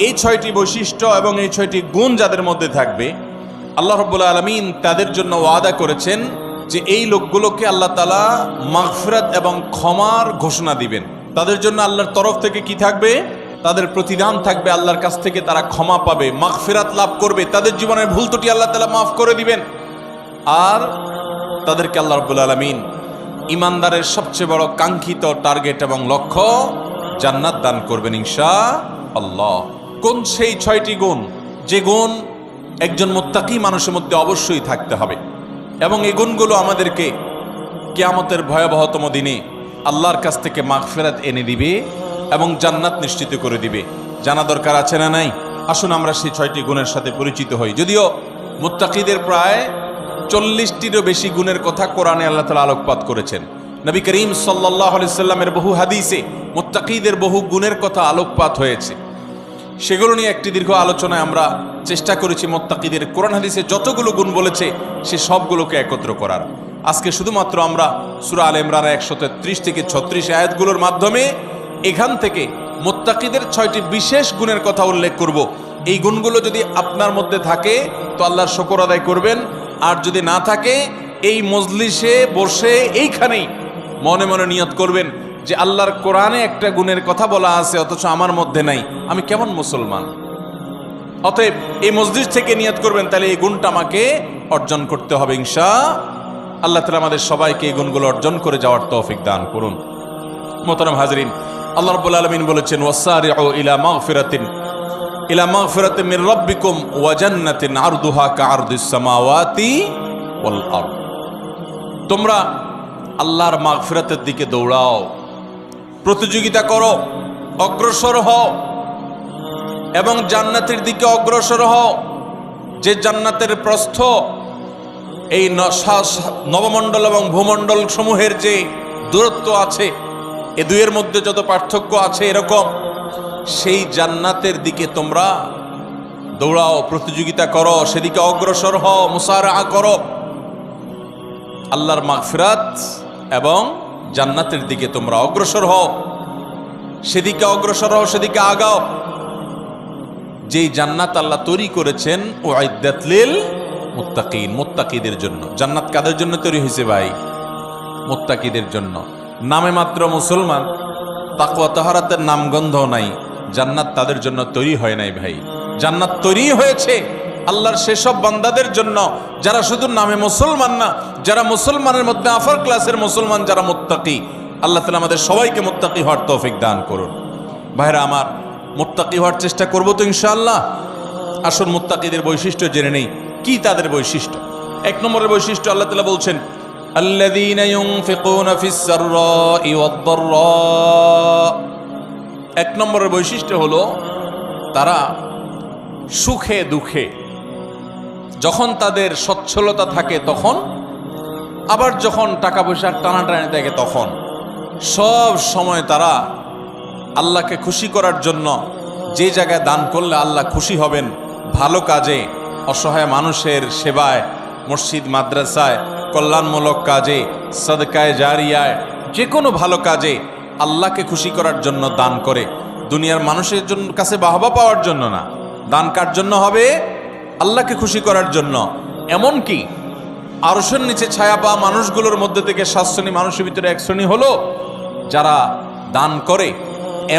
এই 6টি বৈশিষ্ট্য এবং এই 6টি গুণ যাদের মধ্যে থাকবে, আল্লাহ রাব্বুল আলামিন তাদের জন্য ওয়াদা করেছেন যে এই লোকগুলোকে আল্লাহ তাআলা মাগফিরাত এবং ক্ষমার ঘোষণা দিবেন। তাদের জন্য আল্লাহর তরফ থেকে কি থাকবে? তাদের প্রতিদান থাকবে, আল্লাহর কাছ থেকে তারা ক্ষমা পাবে, মাগফিরাত লাভ করবে, তাদের জীবনের ভুল ত্রুটি আল্লাহ তাআলা মাফ করে দিবেন। আর তাদেরকে আল্লাহ রাব্বুল আলামিন ইমানদারের সবচেয়ে বড় কাঙ্ক্ষিত টার্গেট এবং লক্ষ্য জান্নাত দান করবেন ইনশাআল্লাহ। কোন সেই 6টি গুণ, যে গুণ একজন মুত্তাকি মানুষের মধ্যে অবশ্যই থাকতে হবে, এবং এই গুণগুলো আমাদেরকে কিয়ামতের ভয়াবহতম দিনে আল্লাহর কাছ থেকে মাগফিরাত এনে দিবে এবং জান্নাত নিশ্চিত করে দিবে। জানা দরকার আছে না নাই? আসুন আমরা সেই 6টি গুণের সাথে পরিচিত হই। যদিও মুত্তাকিদের প্রায় 40টিরও বেশি গুণের কথা কোরআনে আল্লাহ তাআলা আলোকপাত করেছেন। নবী করিম সাল্লাল্লাহু আলাইহি সাল্লামের বহু হাদিসে মুত্তাকিদের বহু গুণের কথা আলোকপাত হয়েছে। সেগুলো নিয়ে একটি দীর্ঘ আলোচনায় আমরা চেষ্টা করেছি মুত্তাকিদের কোরআন হাদিসে যতগুলো গুণ বলেছে সে সবগুলোকে একত্র করার। আজকে শুধুমাত্র আমরা সূরা আলে ইমরানের 133 থেকে 36 আয়াতগুলোর মাধ্যমে এখান থেকে মুত্তাকিদের 6টি বিশেষ গুণের কথা উল্লেখ করব। এই গুণগুলো যদি আপনার মধ্যে থাকে তো আল্লাহর শুকর আদায় করবেন, আর যদি না থাকে এই মজলিসে বসে এইখানেই মনে মনে নিয়ত করবেন যে আল্লাহর কোরআনে একটা গুণের কথা বলা আছে অথচ আমার মধ্যে নাই, আমি কেমন মুসলমান। অতএব এই মসজিদ থেকে নিয়ত করবেন, তাহলে এই গুণটা আমাকে অর্জন করতে হবে ইনশাআল্লাহ তাআলা আমাদের সবাইকে এই গুণগুলো অর্জন করে যাওয়ার তৌফিক দান করুন। মোহতারাম হাজরিন, আল্লাহ রাব্বুল আলামিন বলেছেন ওয়াসারিউ ইলা মাগফিরাতিন মির রাব্বিকুম ওয়া জান্নাতিন আরদুহা কাআরদিস সামাওয়াতি ওয়াল আরদ। তোমরা আল্লাহর মাগফিরাতের দিকে দৌড়াও, প্রতিযোগিতা করো, অগ্রসর হও এবং জান্নাতের দিকে অগ্রসর হও, যে জান্নাতের প্রস্থ এই নবমণ্ডল এবং ভূমণ্ডল সমূহের যে দূরত্ব আছে, এ দুয়ের মধ্যে যত পার্থক্য আছে এরকম, সেই জান্নাতের দিকে তোমরা দৌড়াও, প্রতিযোগিতা করো, সেদিকে অগ্রসর হও, মুসারাআ করো। আল্লাহর মাগফিরাত এবং জান্নাতের দিকে তোমরা অগ্রসর হও, সেদিকে অগ্রসর হও, সেদিকে আগাও। যেই জান্নাত আল্লাহ তৈরি করেছেন উইদ্দাত লিল মুত্তাকিন, মুত্তাকিদের জন্য। জান্নাত কাদের জন্য তৈরি হয়েছে ভাই? মুত্তাকিদের জন্য। নামে মাত্র মুসলমান, তাকওয়া তাহারাতের নামগন্ধ নাই, জান্নাত তাদের জন্য তৈরি হয় নাই ভাই। জান্নাত তৈরি হয়েছে আল্লাহর সেসব বান্দাদের জন্য যারা শুধু নামে মুসলমান না, যারা মুসলমানের মধ্যে আফার ক্লাসের মুসলমান, যারা মুত্তাকি। আল্লাহ তাআলা আমাদের সবাইকে মুত্তাকি হওয়ার তৌফিক দান করুন। ভাইরা আমার, মুত্তাকি হওয়ার চেষ্টা করব তো ইনশাআল্লাহ। আসুন মুত্তাকিদের বৈশিষ্ট্য জেনে নেই। কি তাদের বৈশিষ্ট্য? 1 নম্বরের বৈশিষ্ট্য আল্লাহ তাআলা বলছেন আল্লাযীনা ইউনফিকুনা ফিস সাররাই ওয়াদ দাররা। 1 নম্বরের বৈশিষ্ট্য হলো তারা সুখে দুঃখে, যখন তাদের সচ্ছলতা থাকে তখন, আবার যখন টাকা পয়সার টানাটানি থাকে তখন, সব সময় তারা আল্লাহকে খুশি করার জন্য যে জায়গায় দান করলে আল্লাহ খুশি হবেন, ভালো কাজে, অসহায় মানুষের সেবায়, মসজিদ মাদ্রাসায়, কল্যাণমূলক কাজে, সাদকায়ে জারিয়ায়, যে কোনো ভালো কাজে আল্লাহকে খুশি করার জন্য দান করে। দুনিয়ার মানুষের জন্য কাছে বাহবা পাওয়ার জন্য না, দান কার জন্য হবে? আল্লাহকে খুশি করার জন্য। এমনকি আরশের নিচে ছায়া পাওয়া মানুষগুলোর মধ্যে থেকে 7 শ্রেণী মানুষের ভিতরে 1 শ্রেণী হলো যারা দান করে,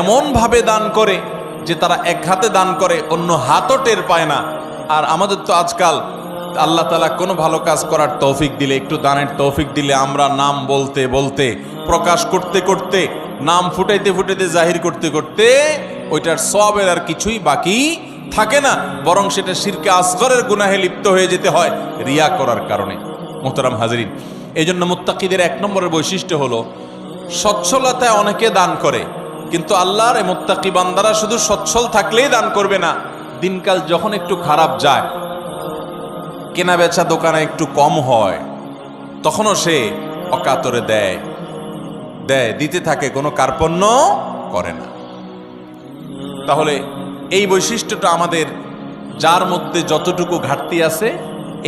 এমনভাবে দান করে যে তারা এক হাতে দান করে, অন্য হাতও টের পায় না। আর আমাদের তো আজকাল আল্লাহ তাআলা কোনো ভালো কাজ করার তৌফিক দিলে, একটু দানের তৌফিক দিলে, আমরা নাম বলতে বলতে, প্রকাশ করতে করতে, নাম ফুটাইতে ফুটাইতে, জাহির করতে করতে ওইটার সওয়াবের আর কিছুই বাকি থাকে না, বরং সেটা শিরকে আসগরের গুনাহে লিপ্ত হয়ে যেতে হয় রিয়া করার কারণে। মোহতারাম হাজরিন, এই জন্য মুত্তাকিদের 1 নম্বরের বৈশিষ্ট্য হলো সচ্ছলতায় অনেকে দান করে, কিন্তু আল্লাহর এই মুত্তাকি বান্দারা শুধু সচ্ছল থাকলেই দান করবে না, দিনকাল যখন একটু খারাপ যায়, কেনা বেচা দোকানে একটু কম হয়, তখনও সে অকাতরে দেয়, দিতে থাকে, কোনো কার্পণ্য করে না। তাহলে এই বৈশিষ্ট্যটা আমাদের, যার মধ্যে যতটুকু ঘাটতি আছে,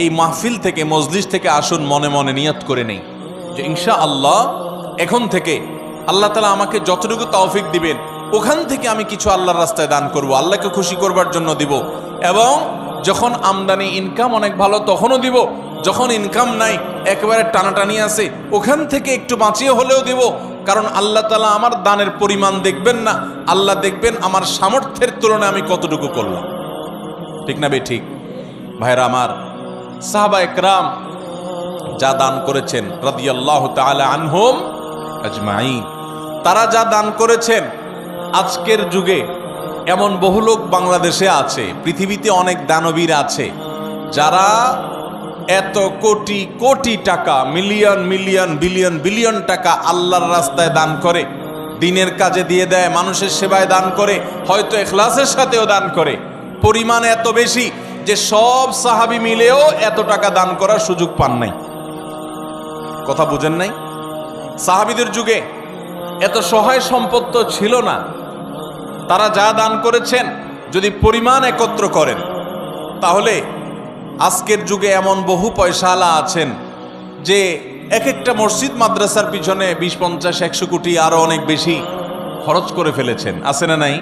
এই মাহফিল থেকে, মজলিস থেকে আসুন মনে মনে নিয়ত করে নেই যে ইনশাআল্লাহ এখন থেকে আল্লাহ তাআলা আমাকে যতটুকু তৌফিক দিবেন ওখান থেকে আমি কিছু আল্লাহর রাস্তায় দান করব, আল্লাহকে খুশি করবার জন্য দিব। এবং যখন আমদানি ইনকাম অনেক ভালো তখনও দিব, যখন ইনকাম নাই একেবারে টানাটানি আছে ওখান থেকে একটু বাঁচিয়ে হলেও দিব। কারণ আল্লাহ তাআলা আমার দানের পরিমাণ দেখবেন না, আল্লাহ দেখবেন আমার সামর্থ্যের তুলনায় আমি কতটুকু করলাম। ঠিক না ভাই? ঠিক ভাইরা আমার, সাহাবা একরাম যা দান করেছেন রাদিয়াল্লাহু তাআলা আনহুম আজমাইন, তারা যা দান করেছেন, আজকের যুগে এমন বহু লোক বাংলাদেশে আছে, পৃথিবীতে অনেক দানবীর আছে যারা এত কোটি কোটি টাকা, মিলিয়ন মিলিয়ন বিলিয়ন বিলিয়ন টাকা আল্লাহর রাস্তায় দান করে, দিনের কাজে দিয়ে দেয়, মানুষের সেবায় দান করে, হয়তো ইখলাসের সাথেও দান করে। পরিমাণ এত বেশি যে সব সাহাবী মিলেও এত টাকা দান করার সুযোগ পান নাই। কথা বুঝেন নাই? সাহাবীদের যুগে এত সহায় সম্পদ তো ছিল না। তারা যা দান করেছেন যদি পরিমাণ একত্র করেন, তাহলে আজকের যুগে এমন বহু পয়সাওয়ালা আছেন যে এক একটা মসজিদ মাদ্রাসার পিছনে 20-50-100 কোটি আরো অনেক বেশি খরচ করে ফেলেছেন। আছে না নাই?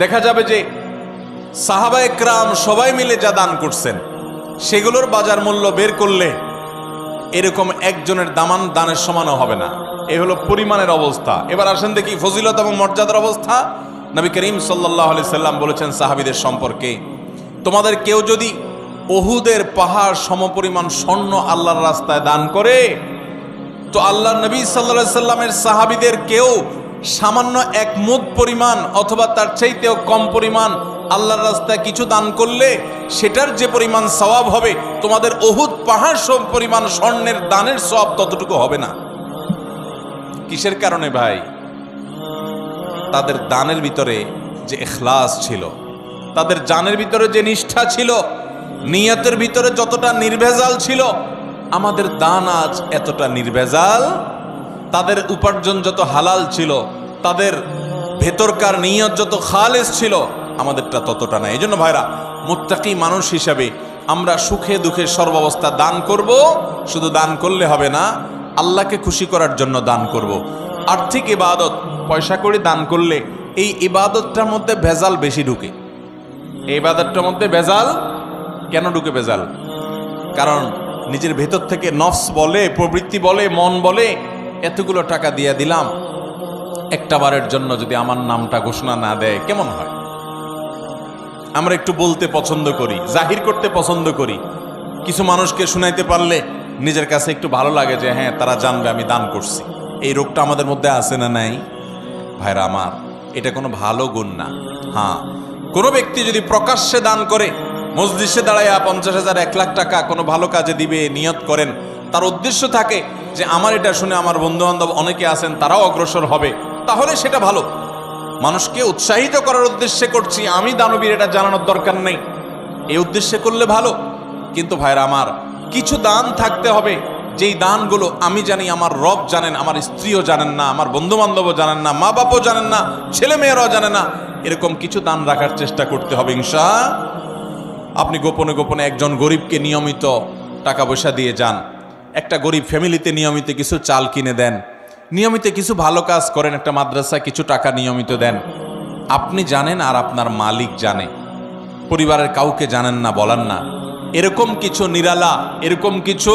দেখা যাবে যে সাহাবা একরাম সবাই মিলে যা দান করছেন সেগুলোর বাজার মূল্য বের করলে এরকম একজনের দানের সমানও হবে না। এই হলো পরিমাণের অবস্থা। এবার আসেন দেখি ফজিলত এবং মর্যাদার অবস্থা। নবী করিম সাল্লাল্লাহু আলাইহি সাল্লাম বলেছেন সাহাবীদের সম্পর্কে, তোমাদের কেউ যদি উহুদের পাহাড় সমপরিমাণ স্বর্ণ আল্লাহর রাস্তায় দান করে, তো আল্লাহ নবী সাল্লাল্লাহু আলাইহি সাল্লামের সাহাবীদের কেউ সামান্য 1 মুদ পরিমাণ অথবা তার চাইতেও কম পরিমাণ আল্লাহর রাস্তায় কিছু দান করলে সেটার যে পরিমাণ সওয়াব হবে, তোমাদের উহুদ পাহাড় সম পরিমাণ স্বর্ণের দানের সওয়াব ততটুকু হবে না। কিসের কারণে ভাই? তাদের দানের ভিতরে যে ইখলাস ছিল, তাদের জানের ভিতরে যে নিষ্ঠা ছিল, নিয়তের ভিতরে যতটা নির্ভেজাল ছিল, আমাদের দান আজ এতটা নির্ভেজাল। তাদের উপার্জন যত হালাল ছিল, তাদের ভেতরকার নিয়ত যত খালেস ছিল, আমাদেরটা ততটা না। এই জন্য ভাইরা, মুত্তাকি মানুষ হিসাবে আমরা সুখে দুঃখে সর্বাবস্থা দান করব। শুধু দান করলে হবে না, আল্লাহকে খুশি করার জন্য দান করব। আর্থিক ইবাদত পয়সা করে দান করলে এই ইবাদতটার মধ্যে ভেজাল বেশি ঢুকে। এই ইবাদতটার মধ্যে ভেজাল কেন ঢুকে? ভেজাল কারণ নিজের ভেতর থেকে নফস বলে, প্রবৃত্তি বলে, মন বলে, এতগুলো টাকা দিয়ে দিলাম, একটা বারের জন্য যদি আমার নামটা ঘোষণা না দেয় কেমন হয়? আমরা একটু বলতে পছন্দ করি, জাহির করতে পছন্দ করি। কিছু মানুষকে শুনাইতে পারলে নিজের কাছে একটু ভালো লাগে যে হ্যাঁ, তারা জানবে আমি দান করছি। এই রোগটা আমাদের মধ্যে আছে না নাই? ভাইরা আমার, এটা কোনো ভালো গুণ না। হ্যাঁ, কোনো ব্যক্তি যদি প্রকাশ্যে দান করে, মজলিসে দাঁড়াইয়া 50,000 1 লাখ টাকা কোনো ভালো কাজে দিবে নিয়ত করেন, তার উদ্দেশ্য থাকে যে আমার এটা শুনে আমার বন্ধু বান্ধব অনেকে আছেন তারাও অগ্রসর হবে, তাহলে সেটা ভালো। মানুষকে উৎসাহিত করার উদ্দেশ্যে করছি, আমি দানবীর এটা জানানোর দরকার নেই, এই উদ্দেশ্যে করলে ভালো। কিন্তু ভাইরা আমার, কিছু দান থাকতে হবে যেই দানগুলো আমি জানি, আমার রব জানেন, আমার স্ত্রীও জানেন না, আমার বন্ধু বান্ধবও জানেন না, মা বাপও জানেন না, ছেলে মেয়েরাও জানে না। এরকম কিছু দান রাখার চেষ্টা করতে হবে ইনশাআল্লাহ। আপনি গোপনে গোপনে একজন গরিবকে নিয়মিত টাকা পয়সা দিয়ে যান, একটা গরিব ফ্যামিলিতে নিয়মিত কিছু চাল কিনে দেন, নিয়মিত কিছু ভালো কাজ করেন, একটা মাদ্রাসা কিছু টাকা নিয়মিত দেন। আপনি জানেন আর আপনার মালিক জানে, পরিবারের কাউকে জানেন না, বলেন না। এরকম কিছু নিরালা, এরকম কিছু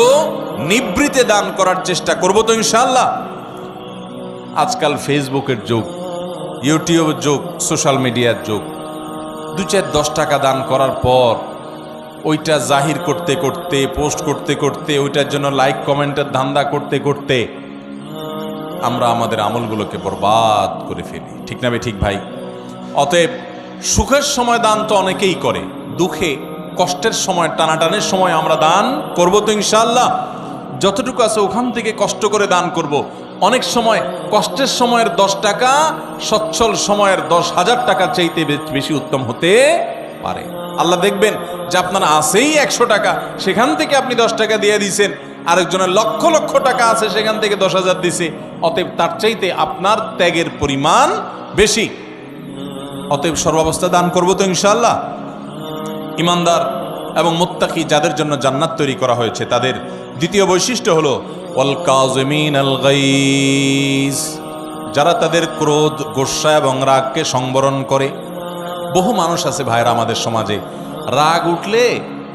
নিবৃতে দান করার চেষ্টা করব তো ইনশাআল্লাহ। আজকাল ফেসবুকের যুগ, ইউটিউবের যুগ, সোশ্যাল মিডিয়ার যুগ। 2-4-10 টাকা দান করার পর ওইটা জাহির করতে করতে, পোস্ট করতে করতে, ওইটার জন্য লাইক কমেন্টের ধান্দা করতে করতে আমরা আমাদের আমলগুলোকে বরবাদ করে ফেলি। ঠিক না ভাই? ঠিক ভাই। অতএব সুখের সময় দান তো অনেকেই করে, দুঃখে কষ্টের সময়, টানাটানের সময় আমরা দান করব তো ইনশাআল্লাহ। যতটুকু আছে ওখান থেকে কষ্ট করে দান করব। অনেক সময় কষ্টের সময়ের 10 টাকা সচ্ছল সময়ের 10,000 টাকা চাইতে বেশি উত্তম হতে পারে। আল্লাহ দেখবেন যে আপনার আছেই 100 টাকা, সেখান থেকে আপনি 10 টাকা দিয়ে দিয়েছেন, আরেকজনের লক্ষ লক্ষ টাকা আছে, সেখান থেকে 10,000 দিছে। অতএব তার চাইতে আপনার ত্যাগের পরিমাণ বেশি। অতএব সর্বাবস্থা দান করব তো ইনশাআল্লাহ। ইমানদার এবং মুত্তাকি যাদের জন্য জান্নাত তৈরি করা হয়েছে, তাদের দ্বিতীয় বৈশিষ্ট্য হলো ওয়াল কাযিমিনাল গাইজ, যারা তাদের ক্রোধ, গোস্বা এবং রাগকে সংবরণ করে। বহু মানুষ আছে ভাইরা আমাদের সমাজে, রাগ উঠলে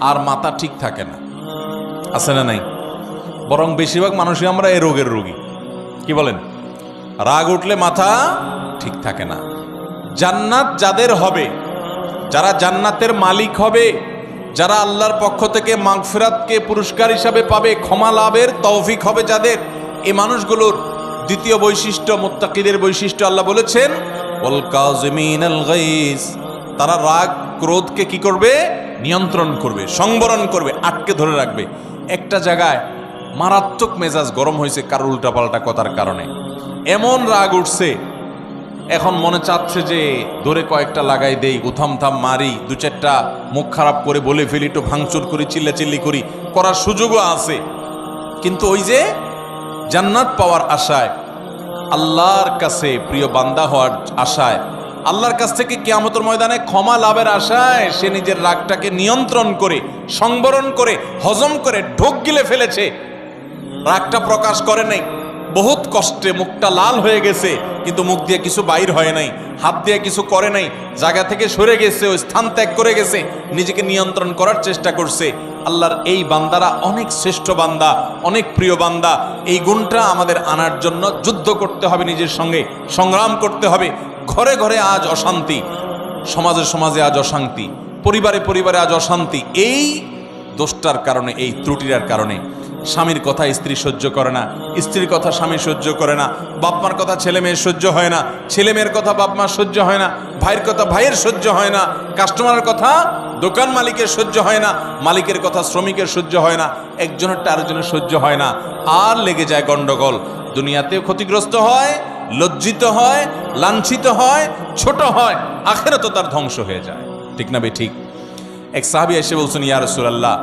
আর মাথা ঠিক থাকে না, আছে না নাই? বরং বেশিরভাগ মানুষই আমরা এই রোগের রোগী। কি বলেন? রাগ উঠলে মাথা ঠিক থাকে না। জান্নাত যাদের হবে, যারা জান্নাতের মালিক হবে, যারা আল্লাহর পক্ষ থেকে মাগফিরাতকে পুরস্কার হিসাবে পাবে, ক্ষমা লাভের তৌফিক হবে যাদের, এই মানুষগুলোর দ্বিতীয় বৈশিষ্ট্য, মুত্তাকিদের বৈশিষ্ট্য আল্লাহ বলেছেন ওয়াল কাযিমিনাল গাইজ, তারা রাগ ক্রোধকে কি করবে? নিয়ন্ত্রণ করবে, সংবরণ করবে, আটকে ধরে রাখবে। একটা জায়গায় মারাত্মক মেজাজ গরম হয়েছে কারোর উল্টাপাল্টা কথার কারণে, এমন রাগ উঠছে, এখন মনে চাচ্ছে যে ধরে কয়েকটা লাগাই দেই, উথাম থাম মারি, দু চারটা মুখ খারাপ করে বলে ফেলি, একটু ভাঙচুর করি, চিল্লাচিল্লি করি, করার সুযোগও আছে। কিন্তু ওই যে জান্নাত পাওয়ার আশায়, আল্লাহর কাছে প্রিয় বান্দা হওয়ার আশায়, আল্লাহর কাছ থেকে কিয়ামতের ময়দানে ক্ষমা লাভের আশায় সে নিজের রাগটাকে নিয়ন্ত্রণ করে, সংবরণ করে, হজম করে ঢোক গিলে ফেলেছে। রাগটা প্রকাশ করে নাই, বহুত কষ্টে মুখটা লাল হয়ে গেছে, কিন্তু মুখ দিয়ে কিছু বাইর হয় নাই, হাত দিয়ে কিছু করে নাই, জায়গা থেকে সরে গেছে, ওই স্থান ত্যাগ করে গেছে, নিজেকে নিয়ন্ত্রণ করার চেষ্টা করছে। আল্লাহর এই বান্দারা অনেক শ্রেষ্ঠ বান্দা, অনেক প্রিয় বান্দা। এই গুণটা আমাদের আনার জন্য যুদ্ধ করতে হবে, নিজের সঙ্গে সংগ্রাম করতে হবে। ঘরে ঘরে আজ অশান্তি, সমাজে সমাজে আজ অশান্তি, পরিবারে পরিবারে আজ অশান্তি। এই দোষটার কারণে, এই ত্রুটির কারণে। স্বামীর কথা স্ত্রী সহ্য করে না, স্ত্রীর কথা স্বামী সহ্য করে না, বাপমার কথা ছেলে মেয়ের সহ্য হয় না, ছেলে মেয়ের কথা বাপমার সহ্য হয় না, ভাইয়ের কথা ভাইয়ের সহ্য হয় না, কাস্টমারের কথা দোকান মালিকের সহ্য হয় না, মালিকের কথা শ্রমিকের সহ্য হয় না, একজনেরটা আরেকজনের সহ্য হয় না, আর লেগে যায় গন্ডগোল। দুনিয়াতেও ক্ষতিগ্রস্ত হয়, লজ্জিত হয়, লাঞ্ছিত হয়, ছোট হয়, আখিরাতেও তার ধ্বংস হয়ে যায়। ঠিক না বে ঠিক? এক সাহাবী এসে বলছেন, ইয়া রাসূলুল্লাহ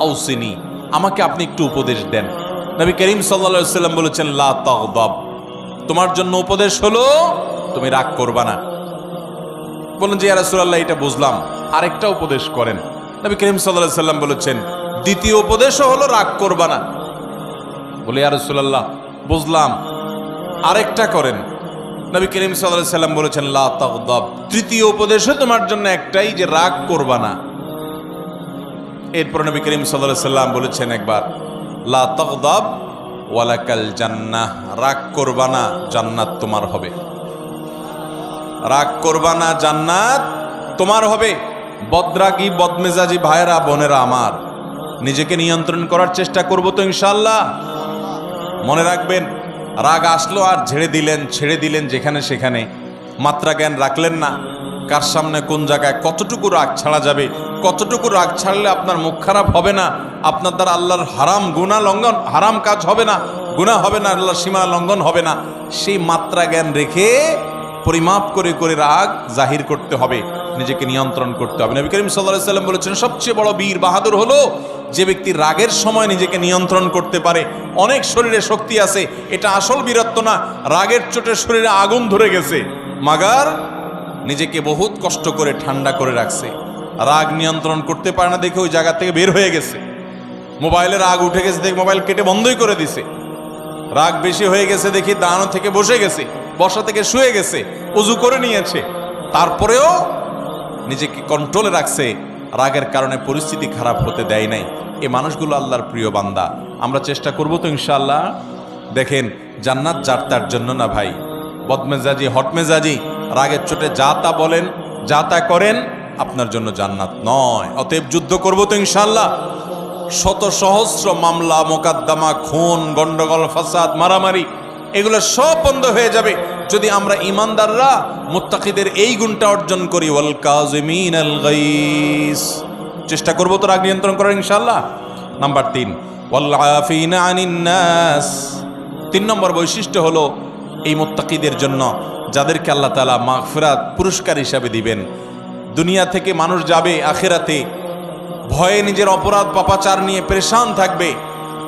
আউসিনি, আমাকে আপনি একটু উপদেশ দেন। নবী করিম সাল্লাল্লাহু আলাইহি ওয়াসাল্লাম বলেছেন, লা তাগদাব, তোমার জন্য উপদেশ হলো তুমি রাগ করবা না। বলেন যে ইয়া রাসূলুল্লাহ এটা বুঝলাম, আরেকটা উপদেশ করেন। নবী করিম সাল্লাল্লাহু আলাইহি ওয়াসাল্লাম বলেছেন, দ্বিতীয় উপদেশও হলো রাগ করবা না। বলে ইয়া রাসূলুল্লাহ বুঝলাম, আরেকটা করেন। নবী করিম সাল্লাল্লাহু আলাইহি ওয়াসাল্লাম বলেছেন, লা তাগদাব, তৃতীয় উপদেশও তোমার জন্য একটাই, যে রাগ করবা না। এরপর নবী করিম সাল্লাল্লাহু আলাইহি ওয়াসাল্লাম বলেছেন একবার, লা তাগদাব ওয়ালাকাল জান্নাহ, রাগ করবা না, জান্নাত তোমার হবে। রাগ করবা না, জান্নাত তোমার হবে। বদরাগী বদমেজাজি ভাইরা বোনেরা আমার, নিজেকে নিয়ন্ত্রণ করার চেষ্টা করব তো ইনশাআল্লাহ। মনে রাখবেন, রাগ আসলো আর ছেড়ে দিলেন যেখানে সেখানে, মাত্রা জ্ঞান রাখলেন না। কার সামনে কোন জায়গায় কতটুকু রাগ ছাড়া যাবে, কতটুকু রাগ ছাড়লে আপনার মুখ খারাপ হবে না, আপনার দ্বারা আল্লাহর হারাম কাজ হবে না, গুনাহ হবে না, আল্লাহর সীমা লঙ্ঘন হবে না, সেই মাত্রা জ্ঞান রেখে পরিমাপ করে করে রাগ জাহির করতে হবে, নিজেকে নিয়ন্ত্রণ করতে হবে। নবী করিম সাল্লাল্লাহু আলাইহি ওয়াসাল্লাম বলেছেন, সবচেয়ে বড় বীর বাহাদুর হলো যে ব্যক্তি রাগের সময় নিজেকে নিয়ন্ত্রণ করতে পারে। অনেক শরীরে শক্তি আছে, এটা আসল বীরত্ব না, রাগের চোটে শরীরে আগুন ধরে গেছে, মাগার নিজেকে বহুত কষ্ট করে ঠান্ডা করে রাখছে। রাগ নিয়ন্ত্রণ করতে পারে না দেখে ওই জায়গা থেকে বের হয়ে গেছে। মোবাইলে রাগ উঠে গেছে দেখে মোবাইল কেটে বন্ধই করে দিছে। রাগ বেশি হয়ে গেছে দেখি দাঁড়ানো থেকে বসে গেছে, বসা থেকে শুয়ে গেছে, ওযু করে নিয়েছে, তারপরেও নিজেকে কন্ট্রোলে রাখছে, রাগের কারণে পরিস্থিতি খারাপ হতে দেয় নাই। এই মানুষগুলো আল্লাহর প্রিয় বান্দা। আমরা চেষ্টা করব তো ইনশাআল্লাহ। দেখেন, জান্নাত যার তার জন্য না ভাই। বদমেজাজি, হটমেজাজি, রাগের চোটে যা তা বলেন, যা তা করেন, আপনার জন্য জান্নাত নয়। অতএব যুদ্ধ করব তো ইনশাআল্লাহ। শত সহস্র মামলা মোকদ্দমা, খুন, গন্ডগোল, ফাসাদ, মারামারি, এগুলো সব বন্ধ হয়ে যাবে যদি আমরা ইমানদাররা মুত্তাকিদের এই গুণটা অর্জন করি, ওয়াল কাযিমিনাল গাইজ। চেষ্টা করব তো রাগ নিয়ন্ত্রণ করার ইনশাআল্লাহ। নাম্বার 3, ওয়াল আফিনা আনিন নাস। 3 নম্বর বৈশিষ্ট্য হলো এই মুত্তাকিদের জন্য, যাদেরকে আল্লাহ তাআলা মাগফিরাত পুরস্কার হিসাবে দিবেন। দুনিয়া থেকে মানুষ যাবে আখিরাতে ভয়ে নিজের অপরাধ পাপাচার নিয়ে পেরেশান থাকবে।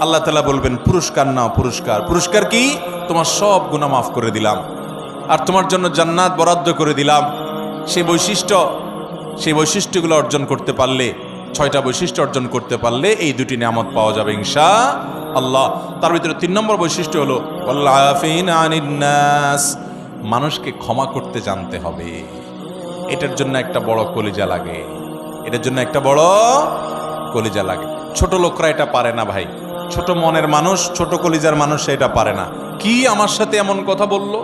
আল্লাহ তাআলা বলবেন, পুরস্কার নাও, পুরস্কার। পুরস্কার কি? তোমার সব গুনাহ মাফ করে দিলাম, আর তোমার জন্য জান্নাত বরাদ্দ করে দিলাম। সেই বৈশিষ্ট্যগুলো অর্জন করতে পারলে, 6টা বৈশিষ্ট্য অর্জন করতে পারলে এই 2টি নিয়ামত পাওয়া যাবে ইনশাআল্লাহ। তার ভিতরে 3 নম্বর বৈশিষ্ট্য হলো ওয়াল আফিনা আনিন নাস, মানুষকে ক্ষমা করতে জানতে হবে। এটার জন্য একটা বড় কলিজা লাগে, এটার জন্য একটা বড় কলিজা লাগে। ছোট লোকরা এটা পারে না ভাই, ছোট মনের মানুষ, ছোট কলিজার মানুষ এটা পারে না। কি আমার সাথে এমন কথা বলল,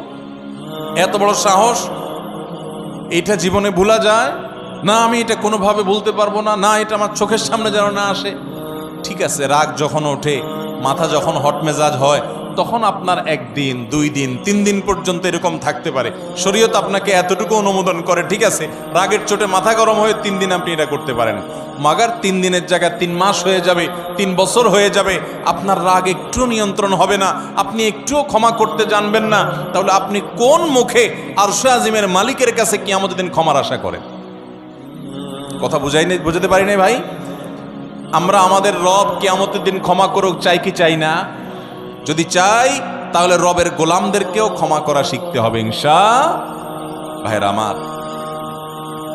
এত বড় সাহস, এটা জীবনে ভোলা যায় না, আমি এটা কোনোভাবে বলতে পারবো না, না এটা আমার চোখের সামনে যেন না আসে। ঠিক আছে, রাগ যখন ওঠে, মাথা যখন হট মেজাজ হয়, তখন আপনার 1 দিন 2 দিন 3 দিন পর্যন্ত এরকম থাকতে পারে। শরীয়ত আপনাকে এতটুকু অনুমোদন করে, ঠিক আছে, রাগের চোটে মাথা গরম হয়ে 3 দিন আপনি এটা করতে পারেন। মাগার 3 দিনের জায়গায় 3 মাস হয়ে যাবে, 3 বছর হয়ে যাবে, আপনার রাগ একটু নিয়ন্ত্রণ হবে না, আপনি একটুও ক্ষমা করতে জানবেন না, তাহলে আপনি কোন মুখে আরশে আজিমের মালিকের কাছে কিয়ামতের দিন ক্ষমার আশা করেন? কথা বুঝাতে পারি নাই ভাই? আমরা আমাদের রব কিয়ামতের দিন ক্ষমা করুক চাই কি চাই না? যদি চাই তাহলে রবের গোলামদেরকেও ক্ষমা করা শিখতে হবে ইনশাআল্লাহ। ভাইরা আমার,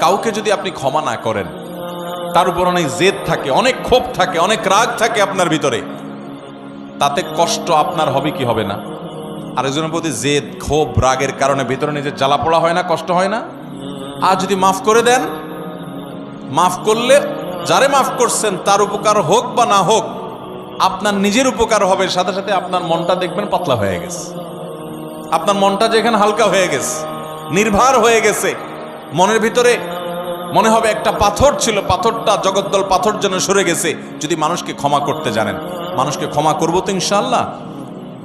কাউকে যদি আপনি ক্ষমা না করেন, তার উপর অনেক জেদ থাকে, অনেক ক্ষোভ থাকে, অনেক রাগ থাকে আপনার ভিতরে, তাতে কষ্ট আপনার হবে কি হবে না? আরেকজনের প্রতি জেদ ক্ষোভ রাগের কারণে ভিতরে নিজের জ্বালা পোড়া হয় না, কষ্ট হয় না? আর যদি মাফ করে দেন, মাফ করলে যারে মাফ করছেন তার উপকার হোক বা না হোক, আপনার নিজের উপকার হবে, সাথে সাথে আপনার মনটা দেখবেন পাতলা হয়ে গেছে, আপনার মনটা যেখানে হালকা হয়ে গেছে, নির্ভার হয়ে গেছে, মনের ভিতরে মনে হবে একটা পাথর ছিল, পাথরটা জগদ্দল পাথর যেন সরে গেছে। যদি মানুষকে ক্ষমা করতে জানেন, মানুষকে ক্ষমা করবো তো ইনশাআল্লাহ।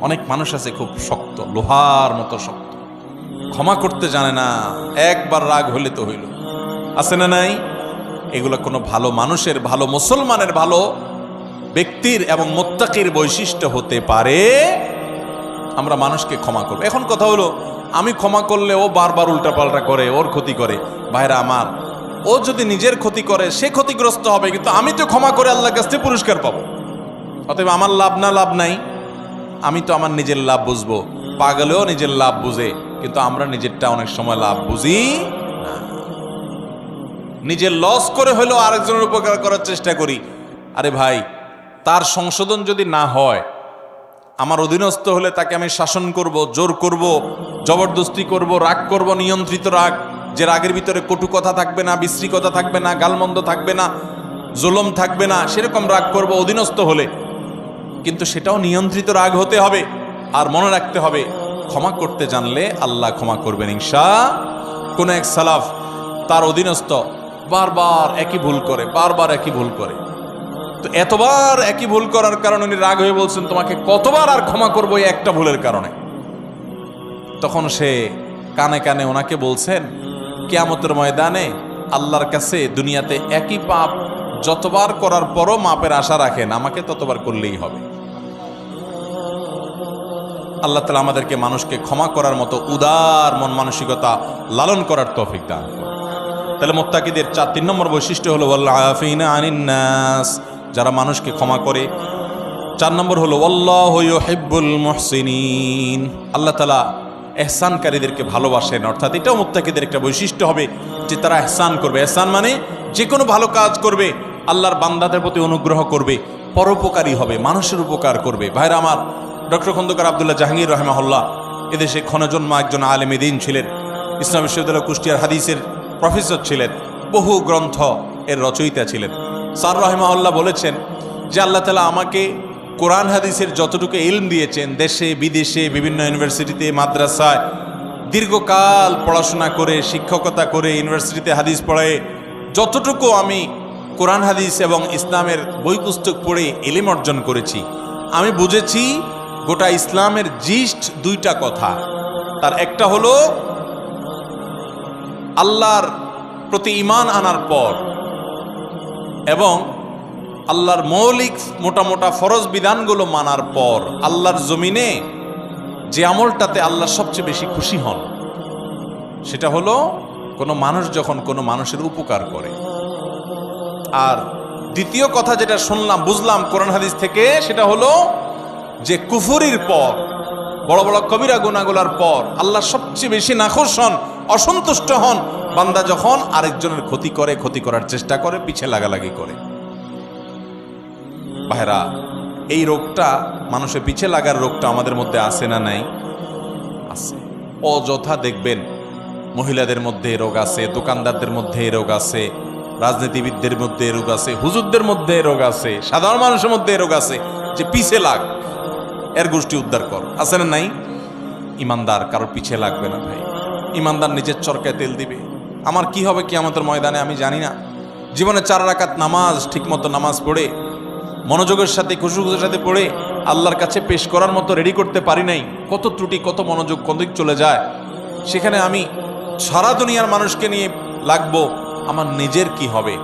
অনেক মানুষ আছে খুব শক্ত, লোহার মতো শক্ত, ক্ষমা করতে জানে না, একবার রাগ হইলে তো হইল, আছে না নাই? এগুলো কোনো ভালো মানুষের, ভালো মুসলমানের, ভালো ব্যক্তির এবং মুত্তাকির বৈশিষ্ট্য হতে পারে। আমরা মানুষকে ক্ষমা করব। এখন কথা হলো, আমি ক্ষমা করলে ও বারবার উল্টাপাল্টা করে, ওর ক্ষতি করে। ভাইরা আমার, ও যদি নিজের ক্ষতি করে সে ক্ষতিগ্রস্ত হবে, কিন্তু আমি তো ক্ষমা করে আল্লাহর কাছ থেকে পুরস্কার পাবো। অতএব আমার লাভ না লাভ নাই, আমি তো আমার নিজের লাভ বুঝবো। পাগলেও নিজের লাভ বুঝে, কিন্তু আমরা নিজেরটা অনেক সময় লাভ বুঝি না। নিজের লস করে হলেও আরেকজনের উপকার করার চেষ্টা করি। আরে ভাই, তার সংশোধন যদি না হয়, আমার অধীনস্থ হলে তাকে আমি শাসন করব, জোর করব, জবরদস্তি করব, রাগ করব, নিয়ন্ত্রিত রাগ, যে রাগের ভিতরে কটু কথা থাকবে না, বিশ্রী কথা থাকবে না, গালমন্দ থাকবে না, জুলুম থাকবে না, সেরকম রাগ করব অধীনস্থ হলে। কিন্তু সেটাও নিয়ন্ত্রিত রাগ হতে হবে। আর মনে রাখতে হবে, ক্ষমা করতে জানলে আল্লাহ ক্ষমা করবেন ইনশাআল্লাহ। কোন এক সালাফ, তার অধীনস্থ বারবার একই ভুল করে, বারবার একই ভুল করে, তো এতবার একই ভুল করার কারণে উনি রাগ হয়ে বলছেন, তোমাকে কতবার আর ক্ষমা করবো এই একটা ভুলের কারণে? তখন সে কানে কানে ওনাকে বলছেন, কিয়ামতের ময়দানে আল্লাহর কাছে দুনিয়াতে একই পাপ যতবার করার পরও মাপের আশা রাখেন, আমাকে ততবার করলেই হবে। আল্লাহ তাআলা আমাদেরকে মানুষকে ক্ষমা করার মতো উদার মন মানসিকতা লালন করার তৌফিক দান করুন। তাহলে মুত্তাকিদের 3 নম্বর বৈশিষ্ট্য হলো ওয়াল আফিনা আনিন নাস, যারা মানুষকে ক্ষমা করে। 4 নম্বর হলো আল্লাহু ইউহিব্বুল মুহসিনিন, আল্লাহ তাআলা ইহসানকারীদেরকে ভালোবাসেন। অর্থাৎ এটাও মুত্তাকিদের একটা বৈশিষ্ট্য হবে যে তারা ইহসান করবে। ইহসান মানে যে কোনো ভালো কাজ করবে, আল্লাহর বান্দাদের প্রতি অনুগ্রহ করবে, পরোপকারী হবে, মানুষের উপকার করবে। ভাইরা আমার, ডক্টর খন্দকার আব্দুল্লাহ জাহাঙ্গীর রাহিমাহুল্লাহ এদেশে ক্ষণজন্মা একজন আলেমে দ্বীন ছিলেন, ইসলাম বিশ্ববিদ্যালয় কুষ্টিয়ার হাদিসের প্রফেসর ছিলেন, বহু গ্রন্থ এর রচয়িতা ছিলেন। স্যার রাহিমাহুল্লাহ বলেছেন যে আল্লাহ তাআলা আমাকে কোরআন হাদিসের যতটুকু ইলম দিয়েছেন, দেশে বিদেশে বিভিন্ন ইউনিভার্সিটিতে মাদ্রাসায় দীর্ঘকাল পড়াশোনা করে, শিক্ষকতা করে, ইউনিভার্সিটিতে হাদিস পড়ায় যতটুকু আমি কোরআন হাদিস এবং ইসলামের বই পুস্তক পড়ে ইলম অর্জন করেছি, আমি বুঝেছি গোটা ইসলামের জিস্ট 2টা কথা। তার একটা হলো আল্লাহর প্রতি ঈমান আনার পর এবং আল্লাহর মৌলিক মোটা মোটা ফরজ বিধানগুলো মানার পর আল্লাহর জমিনে যে আমলটাতে আল্লাহ সবচেয়ে বেশি খুশি হন, সেটা হলো কোনো মানুষ যখন কোনো মানুষের উপকার করে। আর দ্বিতীয় কথা যেটা শুনলাম, বুঝলাম কোরআন হাদিস থেকে, সেটা হলো যে কুফরির পর, বড় বড় কবিরা গুনাহগুলোর পর আল্লাহ সবচেয়ে বেশি নাখুশ হন, অসন্তুষ্ট হন বান্দা যখন আরেকজনের ক্ষতি করে, ক্ষতি করার চেষ্টা করে, পিছে লাগালাগি করে। ভাইরা, এই রোগটা, মানুষের পিছে লাগার রোগটা আমাদের মধ্যে আছে না নাই? আছে। অযথা দেখবেন মহিলাদের মধ্যে এ রোগ আছে, দোকানদারদের মধ্যে এ রোগ আছে, রাজনীতিবিদদের মধ্যে এ রোগ আছে, হুজুরদের মধ্যে এ রোগ আছে, সাধারণ মানুষের মধ্যে এ রোগ আছে, যে পিছে লাগ, এর গোষ্ঠী উদ্ধার কর, আছে না নাই? ইমানদার কারোর পিছে লাগবে না ভাই। ইমানদার নিজের চরকায় তেল দিবে। আমার কি হবে কিয়ামতের ময়দানে আমি জানি না। জীবনে 4 রাকাত নামাজ ঠিকমতো নামাজ পড়ে মনোযোগের সাথে খুশুখুশুর সাথে পড়ে আল্লাহর কাছে পেশ করার মতো রেডি করতে পারি নাই। কত ত্রুটি, কত মনোযোগ কোন দিক চলে যায়। সেখানে আমি সারা দুনিয়ার মানুষকে নিয়ে লাগবো, আমার নিজের কি হবে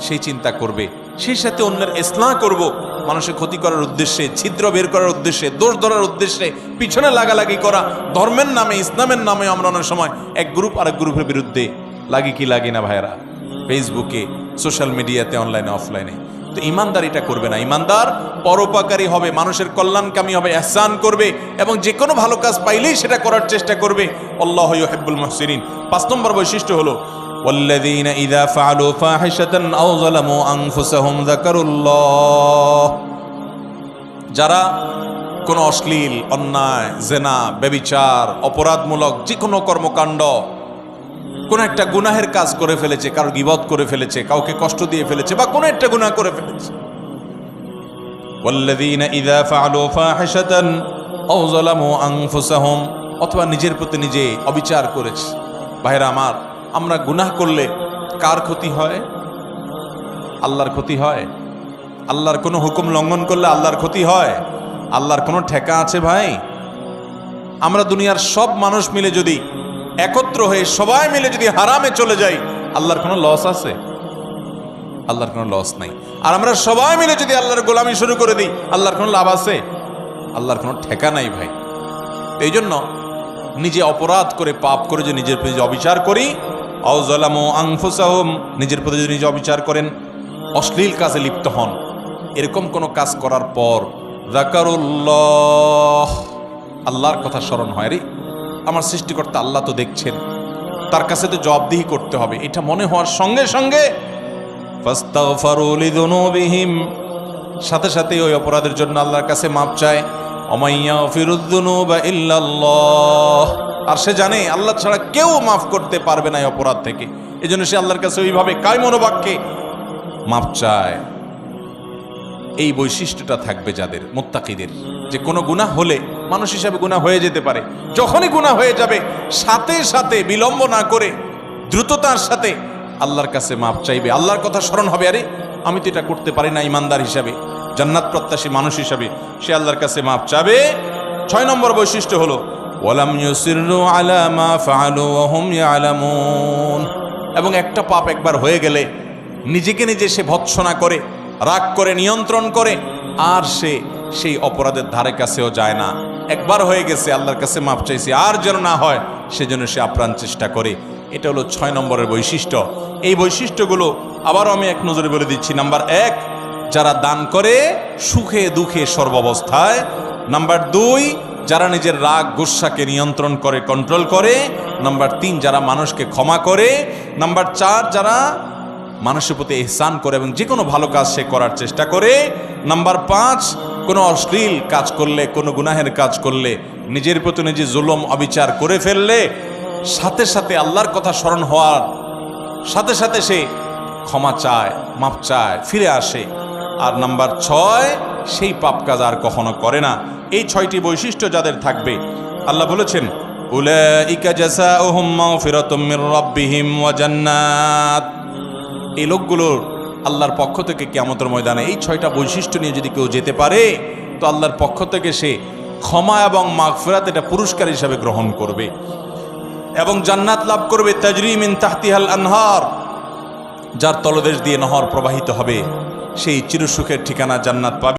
সেই চিন্তা করবে, সেই সাথে অন্যের ইসলাহ করব, মানুষের ক্ষতি করার উদ্দেশ্যে, ছিদ্র বের করার উদ্দেশ্যে, দোষ ধরার উদ্দেশ্যে পিছনে লাগালাগি করা, ধর্মের নামে, ইসলামের নামে আমরা অনেক সময় এক গ্রুপ আরেক গ্রুপের বিরুদ্ধে লাগি কি লাগি না ভাইরা, ফেসবুকে, সোশ্যাল মিডিয়াতে, অনলাইনে, অফলাইনে। তো ইমানদার এটা করবে না। ইমানদার পরোপকারী হবে, মানুষের কল্যাণকামী হবে, ইহসান করবে এবং যে কোনো ভালো কাজ পাইলেই সেটা করার চেষ্টা করবে। আল্লাহু ইউহিব্বুল মুহসিনিন। 5 নম্বর বৈশিষ্ট্য হলো والذين إذا فعلوا فاحشة أو ظلموا أنفسهم ذكروا الله। যারা কোন অশ্লীল, অন্যায়, জেনা, ব্যভিচার, অপরাধমূলক যে কোনো কর্মকাণ্ড, কোন একটা গুনাহের কাজ করে ফেলেছে, কারো গীবত করে ফেলেছে, কাউকে কষ্ট দিয়ে ফেলেছে বা কোন একটা গুনাহ করে ফেলেছে। والذين إذا فعلوا فاحشة أو ظلموا أنفسهم, অথবা নিজের প্রতি নিজে অবিচার করেছে। ভাইরা আমার, আমরা গুনাহ করলে কার ক্ষতি হয়? আল্লাহর ক্ষতি হয়। আল্লাহর কোনো হুকুম লঙ্ঘন করলে আল্লাহর ক্ষতি হয়। আল্লাহর কোনো ঠেকা আছে ভাই? আমরা দুনিয়ার সব মানুষ মিলে যদি একত্র হয়ে সবাই মিলে যদি হারামে চলে যাই, আল্লাহর কোনো লস আছে? আল্লাহর কোনো লস নাই। আর আমরা সবাই মিলে যদি আল্লাহর গোলামি শুরু করে দিই, আল্লাহর কোনো লাভ আছে? আল্লাহর কোনো ঠেকা নাই ভাই। এই জন্য নিজে অপরাধ করে, পাপ করে যে নিজের প্রতি অবিচার করি, আও যালামু আনফুসাহুম, নিজের প্রতি যদি নিজে অবিচার করেন, অশ্লীল কাজে লিপ্ত হন, এরকম কোনো কাজ করার পর যাকারুল্লাহ, আল্লাহর কথা স্মরণ হয়, রে আমার সৃষ্টিকর্তা আল্লাহ তো দেখছেন, তার কাছে তো জবাবদিহি করতে হবে, এটা মনে হওয়ার সঙ্গে সঙ্গে ফাস্তাগফারু লিযুনুবিহিম, সাথে সাথে ওই অপরাধের জন্য আল্লাহর কাছে মাপ চায়। ওমাইয়াগফিরুয-যুনুবা ইল্লাল্লাহ, আর সে জানে আল্লাহ ছাড়া কেউ মাফ করতে পারবে না এই অপরাধ থেকে। এজন্য সে আল্লাহর কাছে ওইভাবে কায় মনোবাক্যে মাপ চায়। এই বৈশিষ্ট্যটা থাকবে যাদের, মুত্তাকিদের, যে কোনো গুনাহ হলে মানুষ হিসাবে গুনাহ হয়ে যেতে পারে, যখনই গুনাহ হয়ে যাবে সাথে সাথে বিলম্ব না করে দ্রুততার সাথে আল্লাহর কাছে মাপ চাইবে। আল্লাহর কথা স্মরণ হবে, আরে আমি তো এটা করতে পারি না, ইমানদার হিসাবে, জান্নাত প্রত্যাশী মানুষ হিসাবে সে আল্লাহর কাছে মাপ চাবে। 6 নম্বর বৈশিষ্ট্য হলো ওয়ালাম ইউসিরু আলা মা ফাআলু ওয়া হুম ইয়ালামুন, এবং একটা পাপ একবার হয়ে গেলে নিজেকে নিজে সে ভৎসনা করে, রাগ করে, নিয়ন্ত্রণ করে, আর সে সেই অপরাধের ধারে কাছেও যায় না। একবার হয়ে গেছে, আল্লাহর কাছে মাপ চাইছে, আর যেন না হয় সেজন্য সে আপ্রাণ চেষ্টা করে। এটা হলো 6 নম্বরের বৈশিষ্ট্য। এই বৈশিষ্ট্যগুলো আবারও আমি এক নজরে বলে দিচ্ছি। নাম্বার 1, যারা দান করে সুখে দুঃখে সর্বাবস্থায়। নাম্বার 2, যারা নিজের রাগ গুসাকে নিয়ন্ত্রণ করে, কন্ট্রোল করে। নাম্বার 3, যারা মানুষকে ক্ষমা করে। নাম্বার 4, যারা মানুষের প্রতি ইহসান করে এবং যে কোনো ভালো কাজ সে করার চেষ্টা করে। নাম্বার 5, কোনো অশ্লীল কাজ করলে, কোনো গুনাহের কাজ করলে, নিজের প্রতি নিজে জুলুম অবিচার করে ফেললে সাথে সাথে আল্লাহর কথা স্মরণ হওয়ার সাথে সাথে সে ক্ষমা চায়, মাপ চায়, ফিরে আসে। আর নাম্বার 6, সেই পাপ কাজ আর কখনো করে না। এই 6টি বৈশিষ্ট্য যাদের থাকবে, আল্লাহ বলেছেন উলাইকা জাযাউহুম মাগফিরাতুম মির রাব্বিহিম ওয়া জান্নাত। এই লোকগুলোর আল্লাহর পক্ষ থেকে কিয়ামতের ময়দানে এই 6টা বৈশিষ্ট্য নিয়ে যদি কেউ যেতে পারে, তো আল্লাহর পক্ষ থেকে সে ক্ষমা এবং মাগফিরাত এটা পুরস্কার হিসাবে গ্রহণ করবে এবং জান্নাত লাভ করবে। তাজরি মিন তাহতিহাল আনহার, যার তলদেশ দিয়ে নহর প্রবাহিত হবে, সেই চিরসুখের ঠিকানা জান্নাত পাবে।